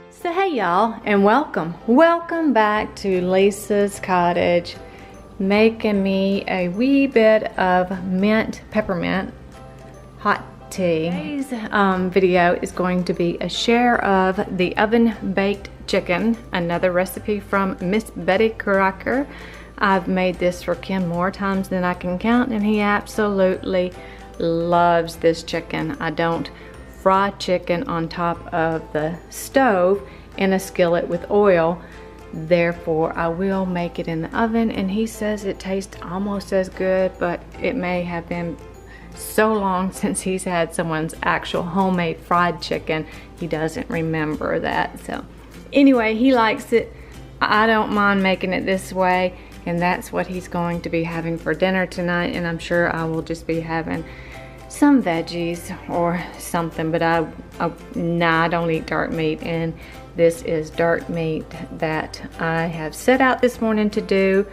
So hey y'all, and welcome back to Leesah's cottage, making me a wee bit of peppermint hot tea. Today's video is going to be a share of the oven baked chicken, another recipe from Miss Betty Crocker. I've made this for Ken more times than I can count, and he absolutely loves this chicken. I don't fry chicken on top of the stove in a skillet with oil, therefore I will make it in the oven, and he says it tastes almost as good, but it may have been so long since he's had someone's actual homemade fried chicken he doesn't remember that. So anyway, he likes it. I don't mind making it this way, and that's what he's going to be having for dinner tonight, and I'm sure I will just be having some veggies or something, but I don't eat dark meat, and this is dark meat that I have set out this morning to do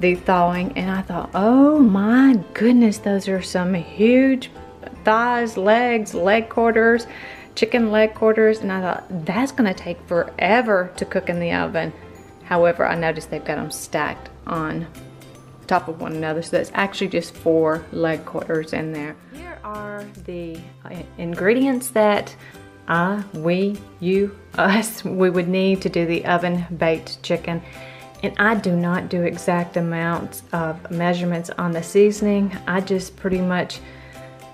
the thawing, and I thought, oh my goodness, those are some huge thighs, legs, leg quarters, chicken leg quarters, and I thought that's gonna take forever to cook in the oven. However, I noticed they've got them stacked on top of one another, so that's actually just 4 leg quarters in there. Here are the ingredients that we would need to do the oven baked chicken, and I do not do exact amounts of measurements on the seasoning. I just pretty much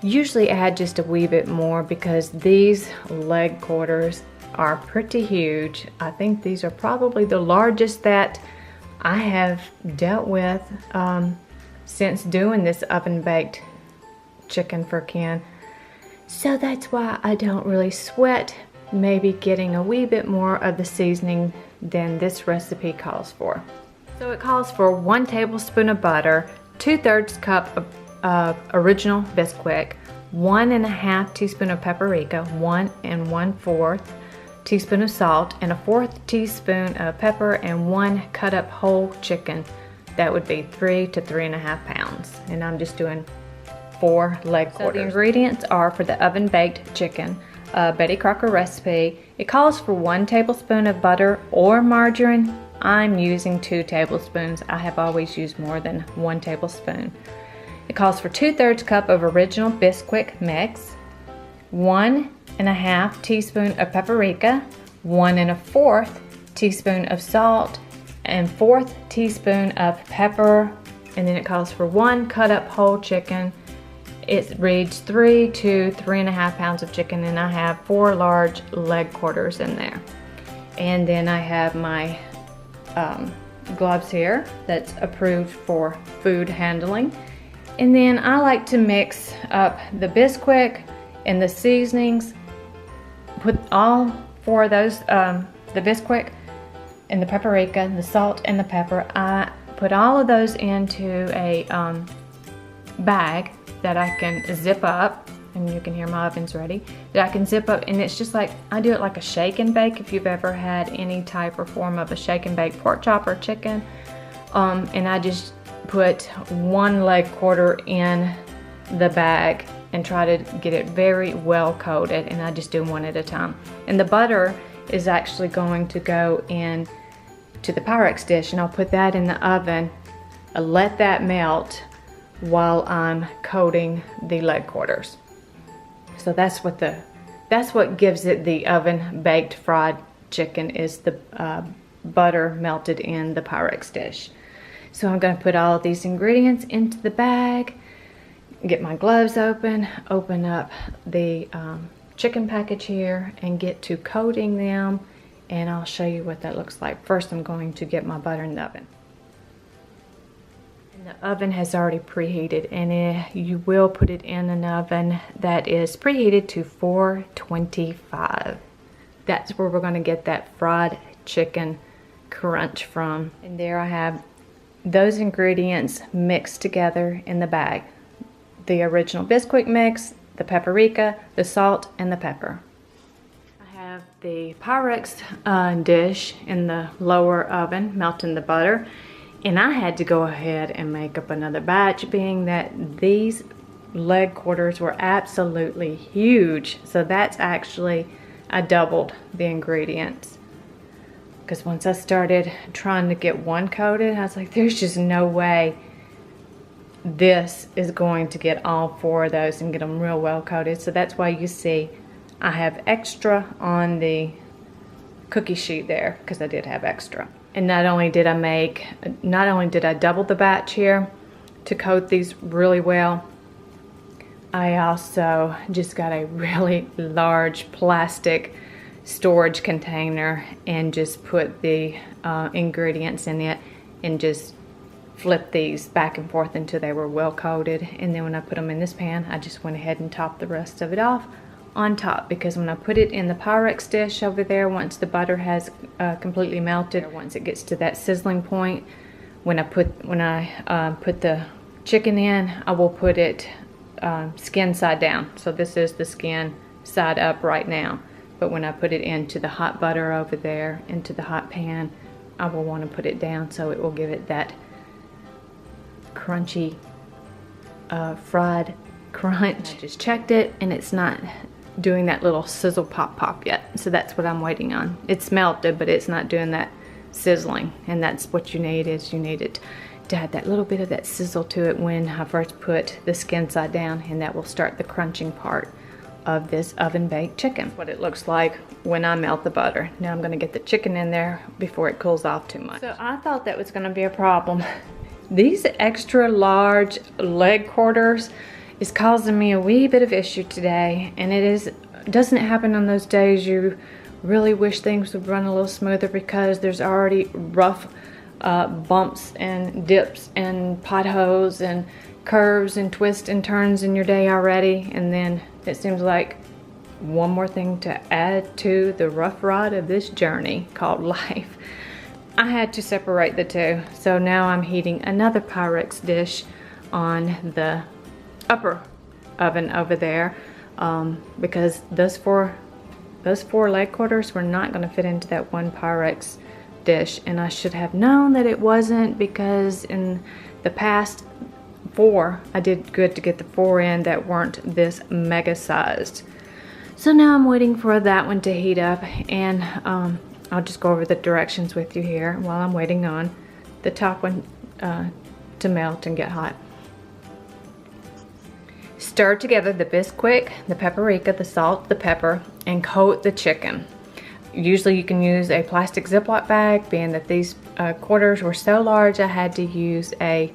usually add just a wee bit more because these leg quarters are pretty huge. I think these are probably the largest that I have dealt with since doing this oven baked chicken for Ken. So that's why I don't really sweat maybe getting a wee bit more of the seasoning than this recipe calls for. So it calls for 1 tablespoon of butter, 2/3 cup of original Bisquick, 1 1/2 teaspoon of paprika, 1 1/4 teaspoon of salt, and a 1/4 teaspoon of pepper, and 1 cut up whole chicken. That would be 3 to 3.5 pounds. And I'm just doing 4 leg quarters. So the ingredients are for the oven baked chicken, Betty Crocker recipe. It calls for 1 tablespoon of butter or margarine. I'm using 2 tablespoons. I have always used more than 1 tablespoon. It calls for 2/3 cup of original Bisquick mix, 1 1/2 teaspoon of paprika, 1 1/4 teaspoon of salt, and 1/4 teaspoon of pepper, and then it calls for 1 cut up whole chicken. It reads 3 to 3.5 pounds of chicken, and I have 4 large leg quarters in there. And then I have my gloves here that's approved for food handling. And then I like to mix up the Bisquick and the seasonings. Put all 4 of those, the Bisquick and the paprika and the salt and the pepper, I put all of those into a bag that I can zip up, and you can hear my oven's ready, that I can zip up, and it's just like, I do it like a shake and bake, if you've ever had any type or form of a shake and bake pork chop or chicken. And I just put 1 leg quarter in the bag and try to get it very well coated, and I just do 1 at a time. And the butter is actually going to go in to the Pyrex dish, and I'll put that in the oven, let that melt while I'm coating the leg quarters. So that's what gives it the oven baked fried chicken, is the butter melted in the Pyrex dish. So I'm going to put all of these ingredients into the bag, get my gloves open up the chicken package here, and get to coating them, and I'll show you what that looks like. First, I'm going to get my butter in the oven. And the oven has already preheated, and you will put it in an oven that is preheated to 425. That's where we're going to get that fried chicken crunch from. And there I have those ingredients mixed together in the bag. The original Bisquick mix, the paprika, the salt, and the pepper. I have the Pyrex dish in the lower oven, melting the butter, and I had to go ahead and make up another batch, being that these leg quarters were absolutely huge. So that's actually, I doubled the ingredients because once I started trying to get one coated, I was like, there's just no way this is going to get all 4 of those and get them real well coated. So that's why you see I have extra on the cookie sheet there, because I did have extra. And not only did I double the batch here to coat these really well, I also just got a really large plastic storage container and just put the ingredients in it and just flip these back and forth until they were well coated. And then when I put them in this pan, I just went ahead and topped the rest of it off on top, because when I put it in the Pyrex dish over there, once the butter has completely melted, once it gets to that sizzling point, when I put the chicken in, I will put it skin side down. So this is the skin side up right now, but when I put it into the hot butter over there, into the hot pan, I will want to put it down so it will give it that crunchy fried crunch. I just checked it and it's not doing that little sizzle pop yet, so that's what I'm waiting on. It's melted, but it's not doing that sizzling, and that's what you need. Is you need it to add that little bit of that sizzle to it when I first put the skin side down, and that will start the crunching part of this oven baked chicken. That's what it looks like when I melt the butter. Now I'm going to get the chicken in there before it cools off too much. So I thought that was going to be a problem. These extra large leg quarters is causing me a wee bit of issue today, and doesn't happen on those days you really wish things would run a little smoother, because there's already rough bumps and dips and potholes and curves and twists and turns in your day already, and then it seems like one more thing to add to the rough ride of this journey called life. I had to separate the two, so now I'm heating another Pyrex dish on the upper oven over there, because those four leg quarters were not going to fit into that one Pyrex dish, and I should have known that it wasn't, because in the past 4 I did good to get the 4 in that weren't this mega sized. So now I'm waiting for that one to heat up, and I'll just go over the directions with you here while I'm waiting on the top one to melt and get hot. Stir together the Bisquick, the paprika, the salt, the pepper, and coat the chicken. Usually you can use a plastic Ziploc bag, being that these quarters were so large I had to use a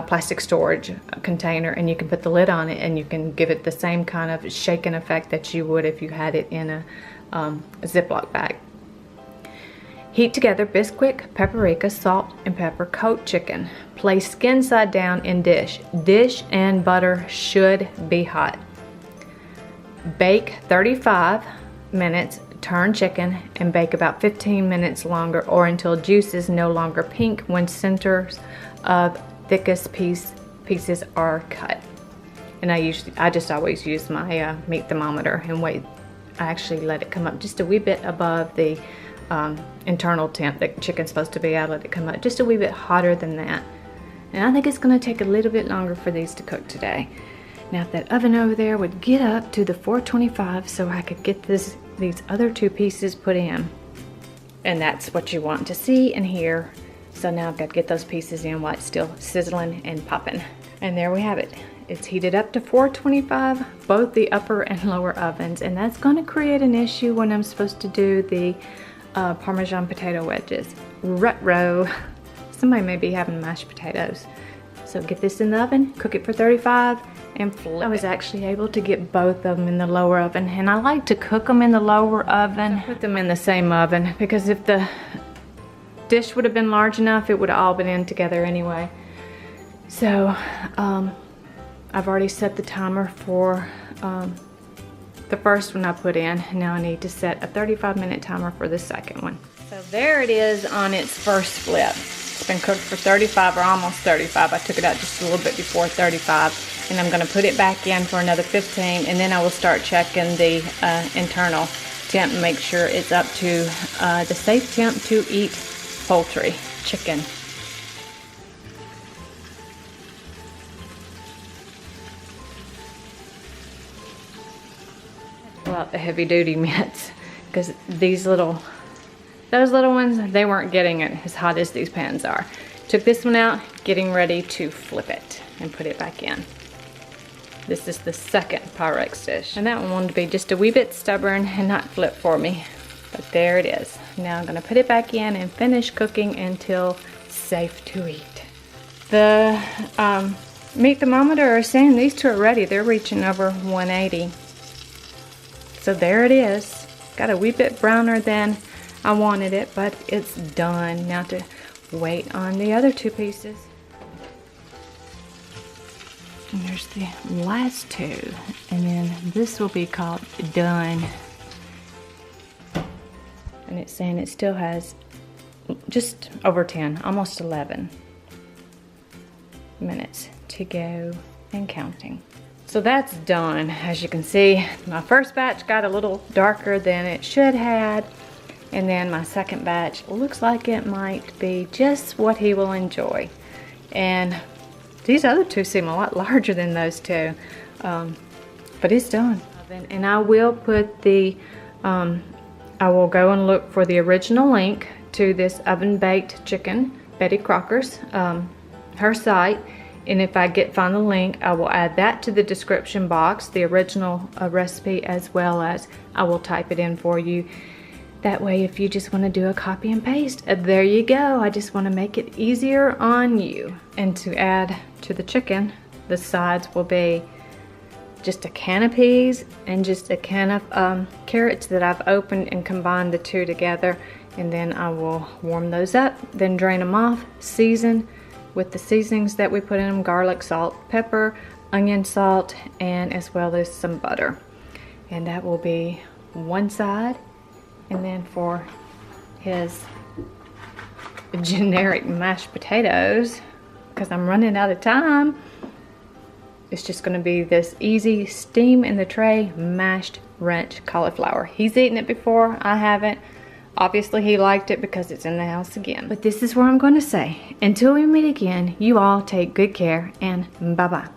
plastic storage container, and you can put the lid on it and you can give it the same kind of shaken effect that you would if you had it in a Ziploc bag. Heat together Bisquick, paprika, salt, and pepper. Coat chicken. Place skin side down in dish. Dish and butter should be hot. Bake 35 minutes. Turn chicken and bake about 15 minutes longer, or until juice is no longer pink when centers of thickest pieces are cut. And I just always use my meat thermometer and wait. I actually let it come up just a wee bit above the internal temp that chicken's supposed to be. I let it come up just a wee bit hotter than that. And I think it's going to take a little bit longer for these to cook today. Now if that oven over there would get up to the 425 so I could get these other 2 pieces put in. And that's what you want to see and hear. So now I've got to get those pieces in while it's still sizzling and popping. And there we have it. It's heated up to 425, both the upper and lower ovens, and that's going to create an issue when I'm supposed to do the Parmesan potato wedges. Ruh-roh. Somebody may be having mashed potatoes. So get this in the oven, cook it for 35, and flip. I was actually able to get both of them in the lower oven, and I like to cook them in the lower oven. Put them in the same oven, because if the dish would have been large enough, it would have all been in together anyway. So I've already set the timer for the first one I put in. Now I need to set a 35-minute timer for the second one. So there it is on its first flip. It's been cooked for 35 or almost 35. I took it out just a little bit before 35, and I'm going to put it back in for another 15, and then I will start checking the internal temp and make sure it's up to the safe temp to eat poultry, chicken. Pull out the heavy duty mitts, because these little those little ones, they weren't getting it as hot as these pans are. Took this one out, getting ready to flip it and put it back in. This is the second Pyrex dish. And that one wanted to be just a wee bit stubborn and not flip for me. But there it is. Now I'm gonna put it back in and finish cooking until safe to eat. The meat thermometer is saying these two are ready. They're reaching over 180. So there it is. Got a wee bit browner than I wanted it, but it's done. Now to wait on the other two pieces. And there's the last two, and then this will be called done. And it's saying it still has just over 10, almost 11 minutes to go and counting. So that's done. As you can see, my first batch got a little darker than it should have, and then my second batch looks like it might be just what he will enjoy. And these other two seem a lot larger than those two, but it's done. And I will put the, I will go and look for the original link to this oven baked chicken, Betty Crocker's, her site. And if I find the link, I will add that to the description box, the original recipe, as well as I will type it in for you. That way, if you just want to do a copy and paste, there you go. I just want to make it easier on you. And to add to the chicken, the sides will be just a can of peas and just a can of carrots that I've opened and combined the two together. And then I will warm those up, then drain them off, season with the seasonings that we put in them: garlic, salt, pepper, onion salt, and as well as some butter. And that will be one side. And then for his generic mashed potatoes, because I'm running out of time, it's just going to be this easy steam in the tray mashed ranch cauliflower. He's eaten it before, I haven't. Obviously he liked it because it's in the house again. But this is where I'm going to say, until we meet again, you all take good care and bye-bye.